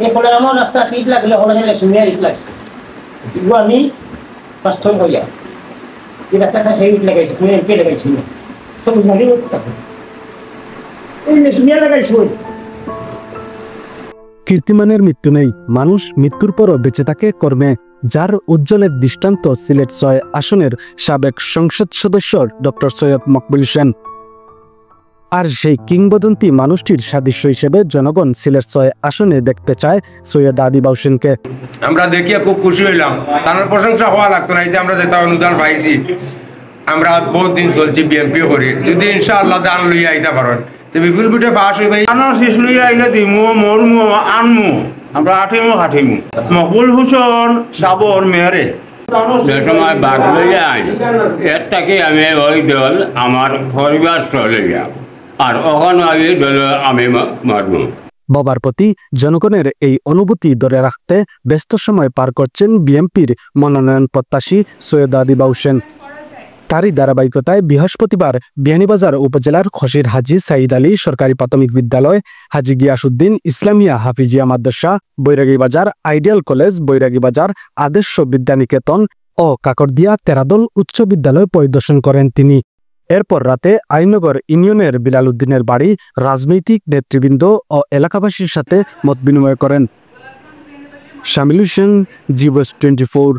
এই ফলে আমার রাস্তা ইট লাগলে হলে গেলে সুমিয়ার ইট লাগছে এগুলো আমি বাস্তব হইয়া এই রাস্তাটা সেই ইট লাগাইছে তুমি এমপি লাগাইছি না সব জানি এই সুমিয়া লাগাইছি কীর্তিমানের মৃত্যু নেই, মানুষ মৃত্যুর পরও বেঁচে থাকে কর্মে, যার উজ্জ্বলের দৃষ্টান্ত সিলেট ৬ আসনের সাবেক সংসদ সদস্য ডক্টর সৈয়দ মকবুল হোসেন। আর সেই কিংবদন্তি মানুষটির সাদৃশ্য হিসেবে জনগণ সিলেট ৬ আসনে দেখতে চায় সৈয়দ আদিবা হোসেনকে। আমরা দেখিয়ে খুব খুশি হইলাম, তার প্রশংসা হওয়া লাগতো না, এই যে আমরা যেটা অনুদান পাইছি, আমরা বহুত দিন চলছি বিএনপি করি, যদি ইনশাআল্লাহ দান লইয়া আইতে পারেন বিপুল পিঠে পাস হইবে শেষ লইয়া আইলে দিমু মরমু আনমু আমরা আঠিমু হাঠিমু। মকবুল হোসেন সাবর মেয়রে যে সময় বাঘ লইয়া আই এর থেকে আমি ওই দল আমার পরিবার চলিয়া আর ওখানে আমি দল আমি মারবো। বাবার প্রতি জনগণের এই অনুভূতি ধরে রাখতে ব্যস্ত সময় পার করছেন বিএনপির মনোনয়ন প্রত্যাশী সৈয়দ আদিবা হোসেন। তারই ধারাবাহিকতায় বৃহস্পতিবার বিয়ানীবাজার উপজেলার খসির হাজী সাইদ আলী সরকারি প্রাথমিক বিদ্যালয়, হাজী গিয়াসউদ্দিন ইসলামিয়া হাফিজিয়া মাদ্রাসা, বৈরাগীবাজার আইডিয়াল কলেজ, বৈরাগীবাজার আদর্শ বিদ্যানিকেতন ও কাকরদিয়া তেরাদল উচ্চ বিদ্যালয় পরিদর্শন করেন তিনি। এরপর রাতে আইনগর ইউনিয়নের বিলাল উদ্দিনের বাড়ি রাজনৈতিক নেতৃবৃন্দ ও এলাকাবাসীর সাথে মত বিনিময় করেন। শামিল হোসেন, জি নিউজ 24।